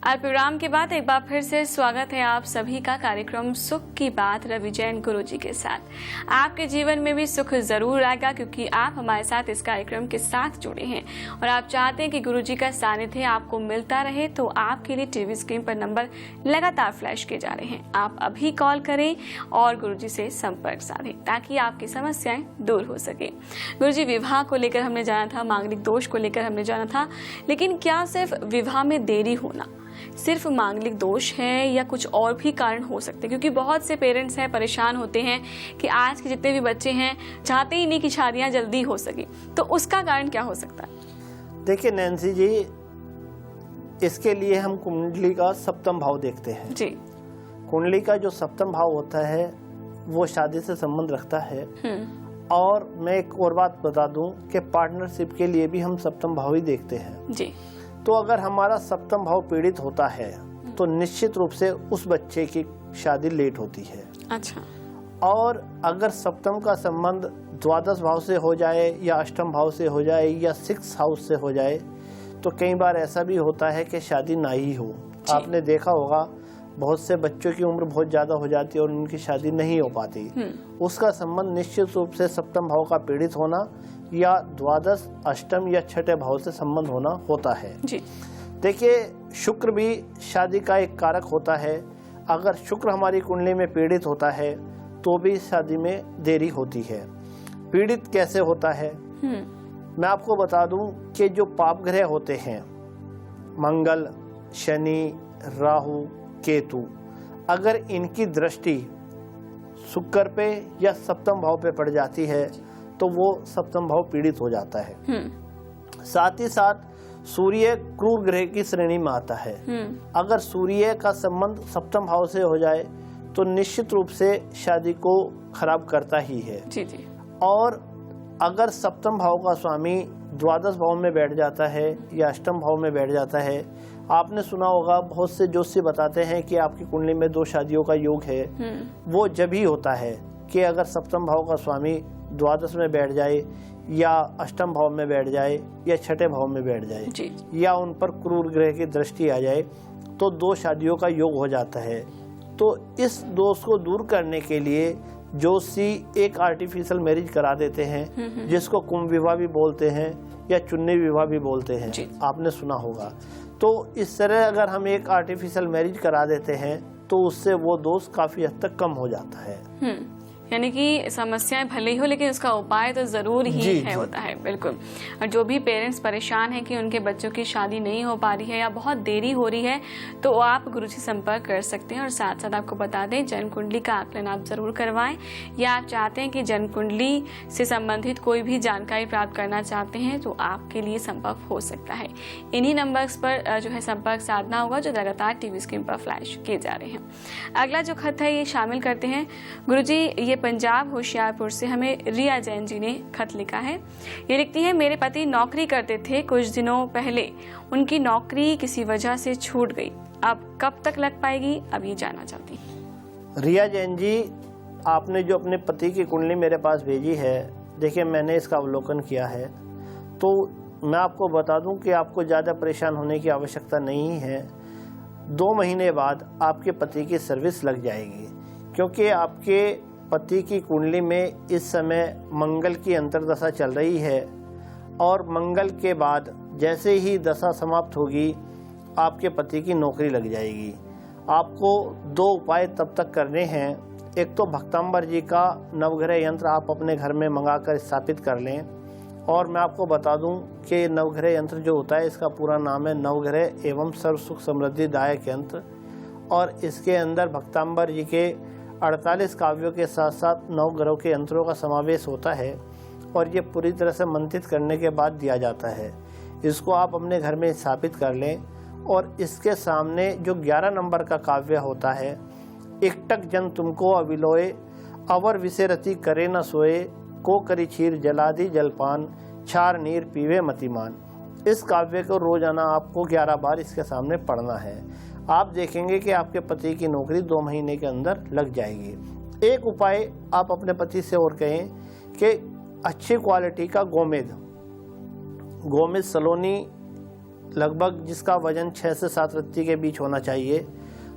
आज प्रोग्राम के बाद एक बार फिर से स्वागत है आप सभी का कार्यक्रम सुख की बात रवि जैन गुरु जी के साथ। आपके जीवन में भी सुख जरूर आएगा क्योंकि आप हमारे साथ इस कार्यक्रम के साथ जुड़े हैं और आप चाहते हैं कि गुरु जी का सानिध्य आपको मिलता रहे, तो आपके लिए टीवी स्क्रीन पर नंबर लगातार फ्लैश किए जा रहे हैं। आप अभी कॉल करें और गुरु जी से संपर्क साधें ताकि आपकी समस्याएं दूर हो सके। गुरु जी, विवाह को लेकर हमने जाना था, मांगलिक दोष को लेकर हमने जाना था, लेकिन क्या सिर्फ विवाह में देरी होना सिर्फ मांगलिक दोष है या कुछ और भी कारण हो सकते हैं? क्योंकि बहुत से पेरेंट्स हैं, परेशान होते हैं कि आज के जितने भी बच्चे हैं चाहते ही नहीं कि शादियां जल्दी हो सके, तो उसका कारण क्या हो सकता है? देखिए नैन्सी जी, इसके लिए हम कुंडली का सप्तम भाव देखते हैं जी। कुंडली का जो सप्तम भाव होता है वो शादी से संबंध रखता है। और मैं एक और बात बता दूं कि पार्टनरशिप के लिए भी हम सप्तम भाव ही देखते हैं जी। तो अगर हमारा सप्तम भाव पीड़ित होता है तो निश्चित रूप से उस बच्चे की शादी लेट होती है। अच्छा। और अगर सप्तम का संबंध द्वादश भाव से हो जाए या अष्टम भाव से हो जाए या सिक्स हाउस से हो जाए तो कई बार ऐसा भी होता है कि शादी ना ही हो। आपने देखा होगा बहुत से बच्चों की उम्र बहुत ज्यादा हो जाती है और उनकी शादी नहीं हो पाती। उसका संबंध निश्चित रूप से सप्तम भाव का पीड़ित होना या द्वादश, अष्टम या छठे भाव से संबंध होना होता है जी। देखिए, शुक्र भी शादी का एक कारक होता है। अगर शुक्र हमारी कुंडली में पीड़ित होता है तो भी शादी में देरी होती है। पीड़ित कैसे होता है मैं आपको बता दूं कि जो पाप ग्रह होते हैं मंगल, शनि, राहु, केतु, अगर इनकी दृष्टि शुक्र पे या सप्तम भाव पे पड़ जाती है तो वो सप्तम भाव पीड़ित हो जाता है। साथ ही साथ सूर्य क्रूर ग्रह की श्रेणी में आता है। अगर सूर्य का संबंध सप्तम भाव से हो जाए तो निश्चित रूप से शादी को खराब करता ही है। जी जी। और अगर सप्तम भाव का स्वामी द्वादश भाव में बैठ जाता है या अष्टम भाव में बैठ जाता है, आपने सुना होगा बहुत से ज्योतिषी बताते हैं कि आपकी कुंडली में 2 शादियों का योग है। वो जब ही होता है कि अगर सप्तम भाव का स्वामी द्वादश में बैठ जाए या अष्टम भाव में बैठ जाए या छठे भाव में बैठ जाए जी। या उन पर क्रूर ग्रह की दृष्टि आ जाए तो 2 शादियों का योग हो जाता है। तो इस दोष को दूर करने के लिए जोशी एक आर्टिफिशियल मैरिज करा देते हैं जिसको कुंभ विवाह भी बोलते हैं या चुन्नी विवाह भी बोलते हैं। आपने सुना होगा। तो इस तरह अगर हम एक आर्टिफिशियल मैरिज करा देते हैं तो उससे वो दोष काफी हद तक कम हो जाता है। यानी कि समस्याएं भले ही हो लेकिन उसका उपाय तो जरूर ही है होता है। बिल्कुल। और जो भी पेरेंट्स परेशान हैं कि उनके बच्चों की शादी नहीं हो पा रही है या बहुत देरी हो रही है तो आप गुरु जी संपर्क कर सकते हैं। और साथ साथ आपको बता दें, जन्म कुंडली का आकलन आप जरूर करवाएं या आप चाहते हैं कि जन्म कुंडली से संबंधित कोई भी जानकारी प्राप्त करना चाहते हैं तो आपके लिए संपर्क हो सकता है। इन्हीं नंबर्स पर जो है संपर्क साधना होगा जो लगातार टीवी स्क्रीन पर फ्लैश किए जा रहे हैं। अगला जो खत है ये शामिल करते हैं। गुरु जी, पंजाब होशियारपुर से हमें रिया जैन जी ने खत लिखा है। ये लिखती है, मेरे पति नौकरी करते थे, कुछ दिनों पहले उनकी नौकरी किसी वजह से छूट गई, अब कब तक लग पाएगी, अब ये जानना चाहती हूँ। रिया जैन जी, आपने जो अपने पति की कुंडली मेरे पास भेजी है, देखिए मैंने इसका अवलोकन किया है तो मैं आपको बता दूं कि आपको ज़्यादा परेशान होने की आवश्यकता नहीं है। 2 महीने बाद आपके पति की सर्विस लग जाएगी क्योंकि आपके पति की कुंडली में इस समय मंगल की अंतर्दशा चल रही है और मंगल के बाद जैसे ही दशा समाप्त होगी आपके पति की नौकरी लग जाएगी। आपको 2 उपाय तब तक करने हैं। एक तो भक्तांबर जी का नवग्रह यंत्र आप अपने घर में मंगाकर स्थापित कर लें। और मैं आपको बता दूं कि नवग्रह यंत्र जो होता है इसका पूरा नाम है नवग्रह एवं सर्व सुख समृद्धि दायक यंत्र। और इसके अंदर भक्तांबर जी के 48 काव्यों के साथ साथ 9 ग्रहों के यंत्रों का समावेश होता है और ये पूरी तरह से मंत्रित करने के बाद दिया जाता है। इसको आप अपने घर में स्थापित कर लें और इसके सामने जो 11 नंबर का काव्य होता है, एकटक जन तुमको अविलोए, अवर विसेरति करे न सोए, को करी क्षीर जलादि जलपान, छार नीर पीवे मतिमान। इस काव्य को रोजाना आपको 11 बार इसके सामने पढ़ना है। आप देखेंगे कि आपके पति की नौकरी 2 महीने के अंदर लग जाएगी। एक उपाय आप अपने पति से और कहें कि अच्छी क्वालिटी का गोमेद सलोनी लगभग जिसका वजन 6 से 7 रत्ती के बीच होना चाहिए,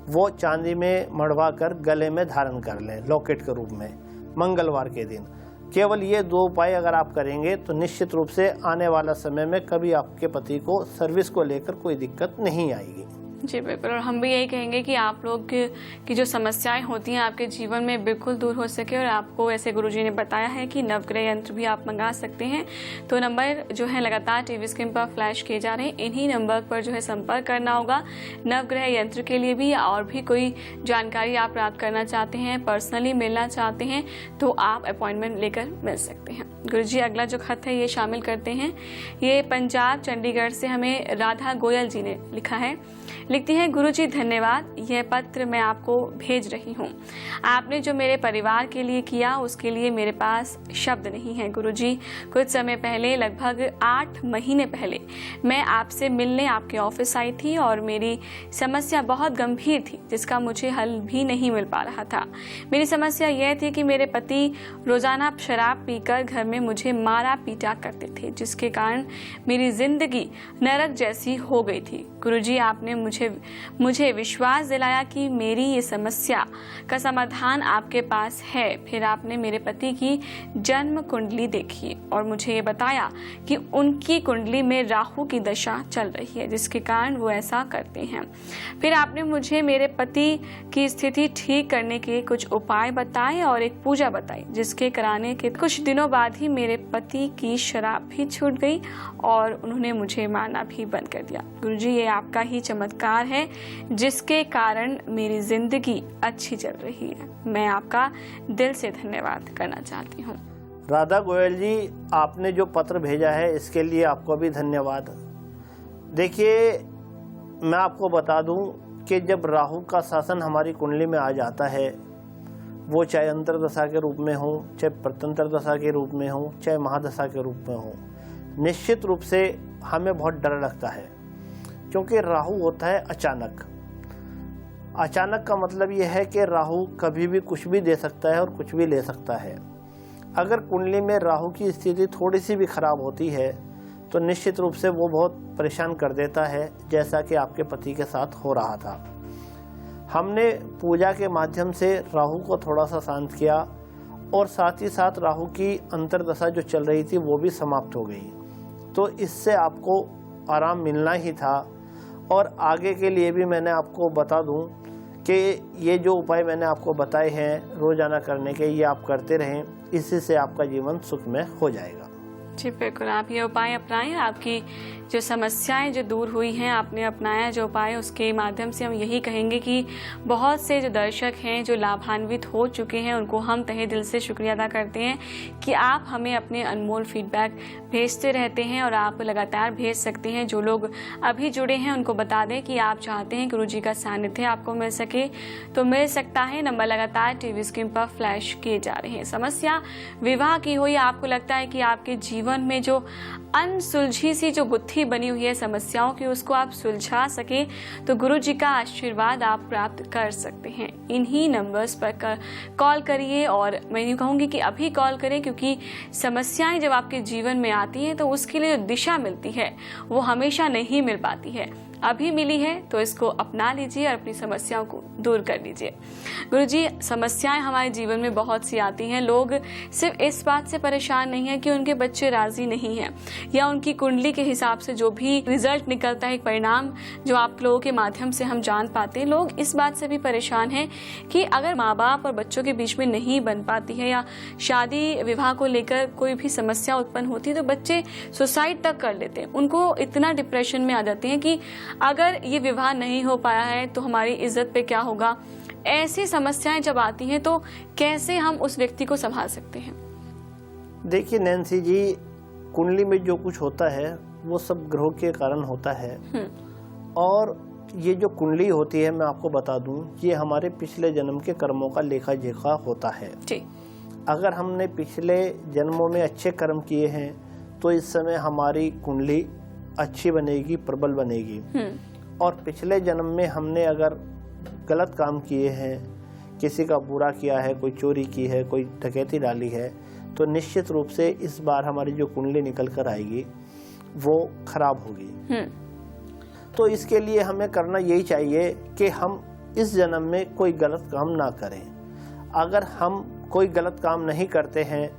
वो चांदी में मढ़वा कर गले में धारण कर लें लॉकेट के रूप में मंगलवार के दिन। केवल ये 2 उपाय अगर आप करेंगे तो निश्चित रूप से आने वाला समय में कभी आपके पति को सर्विस को लेकर कोई दिक्कत नहीं आएगी। जी बिल्कुल, और हम भी यही कहेंगे कि आप लोग की जो समस्याएं होती हैं आपके जीवन में बिल्कुल दूर हो सके। और आपको ऐसे गुरुजी ने बताया है कि नवग्रह यंत्र भी आप मंगा सकते हैं। तो नंबर जो है लगातार टीवी स्क्रीन पर फ्लैश किए जा रहे हैं, इन्हीं नंबर पर जो है संपर्क करना होगा नवग्रह यंत्र के लिए भी। और भी कोई जानकारी आप प्राप्त करना चाहते हैं, पर्सनली मिलना चाहते हैं, तो आप अपॉइंटमेंट लेकर मिल सकते हैं। गुरुजी अगला जो खत है ये शामिल करते हैं। ये पंजाब चंडीगढ़ से हमें राधा गोयल जी ने लिखा है। लिखती है, गुरुजी धन्यवाद, यह पत्र मैं आपको भेज रही हूँ। आपने जो मेरे परिवार के लिए किया उसके लिए मेरे पास शब्द नहीं है। गुरुजी, कुछ समय पहले, लगभग 8 महीने पहले, मैं आपसे मिलने आपके ऑफिस आई थी और मेरी समस्या बहुत गंभीर थी जिसका मुझे हल भी नहीं मिल पा रहा था। मेरी समस्या यह थी कि मेरे पति रोजाना शराब पीकर घर में मुझे मारा पीटा करते थे, जिसके कारण मेरी जिंदगी नरक जैसी हो गई थी। गुरुजी, आपने मुझे विश्वास दिलाया कि मेरी ये समस्या का समाधान आपके पास है। फिर आपने मेरे पति की जन्म कुंडली देखी और मुझे ये बताया कि उनकी कुंडली में राहु की दशा चल रही है, जिसके कारण वो ऐसा करते हैं। फिर आपने मुझे मेरे पति की स्थिति ठीक करने के कुछ उपाय बताए और एक पूजा बताई, जिसके कराने के कुछ दिनों बाद ही मेरे पति की शराब भी छूट गई और उन्होंने मुझे मारना भी बंद कर दिया। गुरुजी, ये आपका ही चमत्कार है जिसके कारण मेरी जिंदगी अच्छी चल रही है। मैं आपका दिल से धन्यवाद करना चाहती हूँ। राधा गोयल जी, आपने जो पत्र भेजा है इसके लिए आपको भी धन्यवाद। देखिए, मैं आपको बता दूं कि जब राहु का शासन हमारी कुंडली में आ जाता है, वो चाहे अंतर्दशा के रूप में हो, चाहे प्रत्यंतर दशा के रूप में हो, चाहे महादशा के रूप में हो, निश्चित रूप से हमें बहुत डर लगता है, क्योंकि राहु होता है अचानक। अचानक का मतलब यह है कि राहु कभी भी कुछ भी दे सकता है और कुछ भी ले सकता है। अगर कुंडली में राहु की स्थिति थोड़ी सी भी खराब होती है तो निश्चित रूप से वो बहुत परेशान कर देता है, जैसा कि आपके पति के साथ हो रहा था। हमने पूजा के माध्यम से राहु को थोड़ा सा शांत किया और साथ ही साथ राहु की अंतर्दशा जो चल रही थी वो भी समाप्त हो गई। तो इससे आपको आराम मिलना ही था। और आगे के लिए भी मैंने आपको बता दूं कि ये जो उपाय मैंने आपको बताए हैं रोजाना करने के, ये आप करते रहें, इसी से आपका जीवन सुखमय हो जाएगा। जी बिल्कुल, आप ये उपाय अपनाएं। आपकी जो समस्याएं जो दूर हुई हैं, आपने अपनाया जो उपाय, उसके माध्यम से हम यही कहेंगे कि बहुत से जो दर्शक हैं जो लाभान्वित हो चुके हैं, उनको हम तहे दिल से शुक्रिया अदा करते हैं कि आप हमें अपने अनमोल फीडबैक भेजते रहते हैं और आप लगातार भेज सकते हैं। जो लोग अभी जुड़े हैं उनको बता दें कि आप चाहते हैं गुरुजी का सानिध्य आपको मिल सके तो मिल सकता है। नंबर लगातार टीवी स्क्रीन पर फ्लैश किए जा रहे हैं। समस्या विवाह की हो या आपको लगता है कि आपके जीवन में जो अनसुलझी सी जो गुत्थी बनी हुई है समस्याओं की, उसको आप सुलझा सके तो गुरुजी का आशीर्वाद आप प्राप्त कर सकते हैं। इन्हीं नंबर्स पर कॉल करिए और मैं यूँ कहूँगी कि अभी कॉल करें, क्योंकि समस्याएं जब आपके जीवन में आती हैं तो उसके लिए जो दिशा मिलती है वो हमेशा नहीं मिल पाती है। अभी मिली है तो इसको अपना लीजिए और अपनी समस्याओं को दूर कर लीजिए। गुरुजी, समस्याएं हमारे जीवन में बहुत सी आती हैं। लोग सिर्फ इस बात से परेशान नहीं है कि उनके बच्चे राजी नहीं हैं या उनकी कुंडली के हिसाब से जो भी रिजल्ट निकलता है, एक परिणाम जो आप लोगों के माध्यम से हम जान पाते हैं, लोग इस बात से भी परेशान हैं कि अगर माँ बाप और बच्चों के बीच में नहीं बन पाती है या शादी विवाह को लेकर कोई भी समस्या उत्पन्न होती है तो बच्चे सुसाइड तक कर लेते हैं। उनको इतना डिप्रेशन में आ जाते हैं कि अगर ये विवाह नहीं हो पाया है तो हमारी इज्जत पे क्या होगा। ऐसी समस्याएं जब आती हैं तो कैसे हम उस व्यक्ति को संभाल सकते हैं? देखिए नैन्सी जी, कुंडली में जो कुछ होता है वो सब ग्रहों के कारण होता है। और ये जो कुंडली होती है, मैं आपको बता दूं, ये हमारे पिछले जन्म के कर्मों का लेखा जोखा होता है। अगर हमने पिछले जन्मों में अच्छे कर्म किए हैं तो इस समय हमारी कुंडली अच्छी बनेगी, प्रबल बनेगी। और पिछले जन्म में हमने अगर गलत काम किए हैं, किसी का बुरा किया है, कोई चोरी की है, कोई डकैती डाली है, तो निश्चित रूप से इस बार हमारी जो कुंडली निकल कर आएगी वो खराब होगी। तो इसके लिए हमें करना यही चाहिए कि हम इस जन्म में कोई गलत काम ना करें। अगर हम कोई गलत काम नहीं करते हैं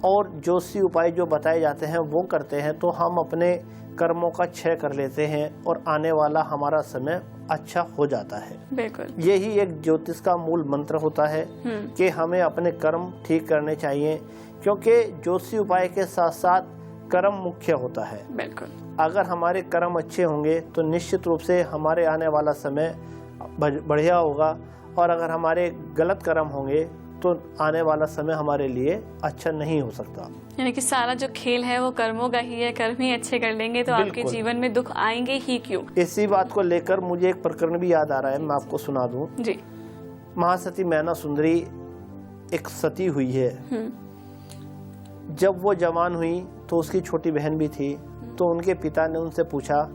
और ज्योतिषी उपाय जो बताए जाते हैं वो करते हैं तो हम अपने कर्मों का क्षय कर लेते हैं और आने वाला हमारा समय अच्छा हो जाता है। बिल्कुल, यही एक ज्योतिष का मूल मंत्र होता है कि हमें अपने कर्म ठीक करने चाहिए, क्योंकि ज्योतिषी उपाय के साथ साथ कर्म मुख्य होता है। बिल्कुल, अगर हमारे कर्म अच्छे होंगे तो निश्चित रूप से हमारे आने वाला समय बढ़िया होगा, और अगर हमारे गलत कर्म होंगे तो आने वाला समय हमारे लिए अच्छा नहीं हो सकता। यानी कि सारा जो खेल है वो कर्मों का ही है, कर्म ही अच्छे कर लेंगे तो आपके जीवन में दुख आएंगे ही क्यों। इसी बात को लेकर मुझे एक प्रकरण भी याद आ रहा है, मैं आपको सुना दूं। जी। महासती मैना सुंदरी एक सती हुई है। जब वो जवान हुई तो उसकी छोटी बहन भी थी, तो उनके पिता ने उनसे पूछा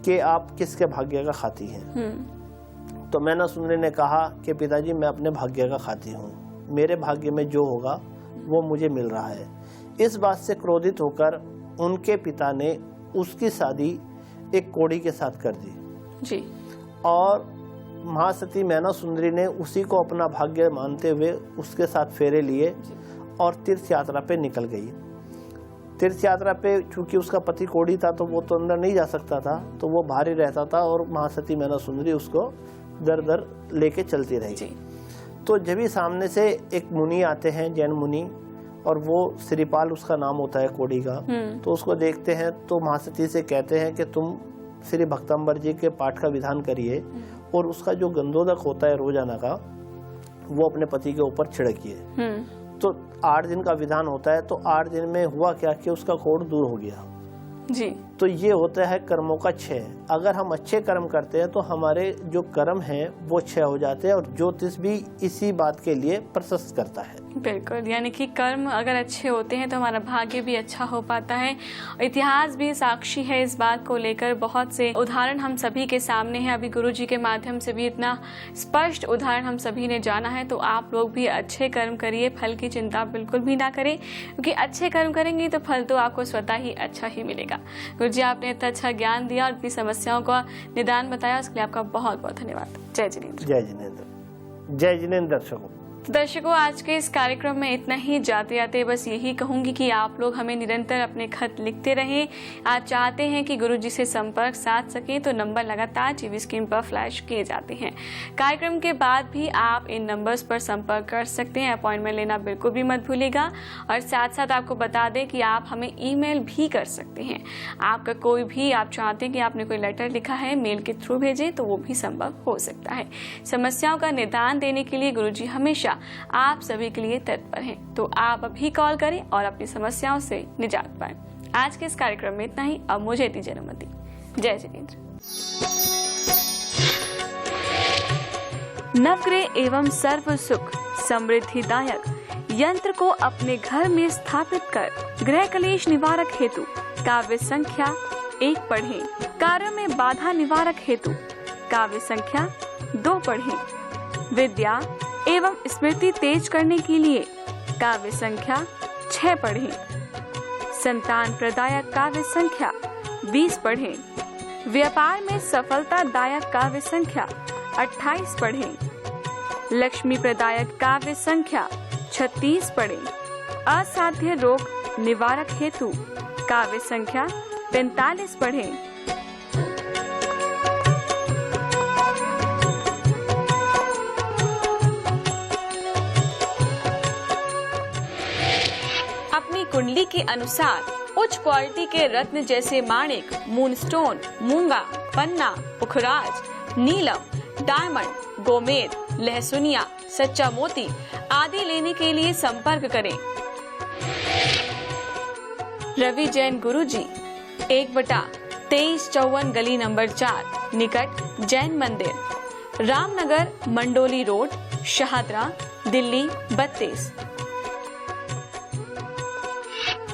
कि आप किसके भाग्य का खाती हैं। तो मैना सुंदरी ने कहा कि पिताजी मैं अपने भाग्य का खाती हूँ, मेरे भाग्य में जो होगा वो मुझे मिल रहा है। इस बात से क्रोधित होकर उनके पिता ने उसकी शादी एक कोढ़ी के साथ कर दी जी। और महासती मैना सुंदरी ने उसी को अपना भाग्य मानते हुए उसके साथ फेरे लिए और तीर्थ यात्रा पे निकल गई। तीर्थ यात्रा पे चूंकि उसका पति कोढ़ी था तो वो तो अंदर नहीं जा सकता था, तो वो बाहर ही रहता था और महासती मैना सुंदरी उसको दर दर लेके चलती रही। तो जब ही सामने से एक मुनि आते हैं, जैन मुनि, और वो श्रीपाल उसका नाम होता है कोढ़ी का, तो उसको देखते हैं तो महासती से कहते हैं कि तुम श्री भक्तम्बर जी के पाठ का विधान करिए और उसका जो गंधोदक होता है रोजाना का वो अपने पति के ऊपर छिड़किए। तो 8 दिन का विधान होता है, तो 8 दिन में हुआ क्या कि उसका कोढ़ दूर हो गया जी। तो ये होता है कर्मों का क्षय। अगर हम अच्छे कर्म करते हैं तो हमारे जो कर्म हैं वो क्षय हो जाते हैं, और ज्योतिष भी इसी बात के लिए प्रशस्त करता है। बिल्कुल, यानी कि कर्म अगर अच्छे होते हैं तो हमारा भाग्य भी अच्छा हो पाता है। इतिहास भी साक्षी है इस बात को लेकर, बहुत से उदाहरण हम सभी के सामने हैं। अभी गुरुजी के माध्यम से भी इतना स्पष्ट उदाहरण हम सभी ने जाना है। तो आप लोग भी अच्छे कर्म करिए, फल की चिंता बिल्कुल भी ना करें, क्योंकि अच्छे कर्म करेंगे तो फल तो आपको स्वतः ही अच्छा ही मिलेगा। गुरुजी आपने इतना अच्छा ज्ञान दिया और अपनी समस्याओं का निदान बताया, उसके लिए आपका बहुत बहुत धन्यवाद। जय जिनेंद्र। जय जिनेंद्र। जय जिनेंद्र दर्शकों, आज के इस कार्यक्रम में इतना ही। जाते जाते बस यही कहूंगी कि आप लोग हमें निरंतर अपने खत लिखते रहें। आप चाहते हैं कि गुरुजी से संपर्क साध सकें तो नंबर लगातार टीवी स्क्रीन पर फ्लैश किए जाते हैं। कार्यक्रम के बाद भी आप इन नंबर्स पर संपर्क कर सकते हैं। अपॉइंटमेंट लेना बिल्कुल भी मत भूलिएगा। और साथ साथ आपको बता दें कि आप हमें ईमेल भी कर सकते हैं। आपका कोई भी आप चाहते हैं कि आपने कोई लेटर लिखा है, मेल के थ्रू भेजें तो वो भी संभव हो सकता है। समस्याओं का निदान देने के लिए गुरुजी हमेशा आप सभी के लिए तत्पर हैं। तो आप अभी कॉल करें और अपनी समस्याओं से निजात पाएं। आज के इस कार्यक्रम में इतना ही। अब मुझे दीजिए अनुमति। जय जिनेंद्र। नवग्रह एवं सर्व सुख समृद्धिदायक यंत्र को अपने घर में स्थापित कर गृह कलेश निवारक हेतु काव्य संख्या 1 पढ़ें। कार्य में बाधा निवारक हेतु काव्य संख्या 2 पढ़ें। विद्या एवं स्मृति तेज करने के लिए काव्य संख्या 6 पढ़ें। संतान प्रदायक काव्य संख्या 20 पढ़ें। व्यापार में सफलतादायक काव्य संख्या 28 पढ़ें। लक्ष्मी प्रदायक काव्य संख्या 36 पढ़ें। असाध्य रोग निवारक हेतु काव्य संख्या 45 पढ़ें। अपनी कुंडली के अनुसार उच्च क्वालिटी के रत्न जैसे माणिक, मूनस्टोन, मूंगा, पन्ना, पुखराज, नीलम, डायमंड, गोमेद, लहसुनिया, सच्चा मोती आदि लेने के लिए संपर्क करें। रवि जैन गुरुजी 1/2354 गली नंबर 4 निकट जैन मंदिर, रामनगर, मंडोली रोड, शाहदरा, दिल्ली 32।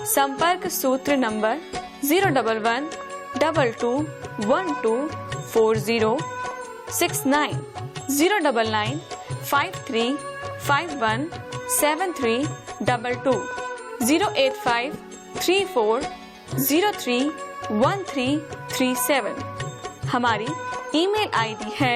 संपर्क सूत्र नंबर 01122124069 09953517322 08534031337 हमारी ईमेल आईडी है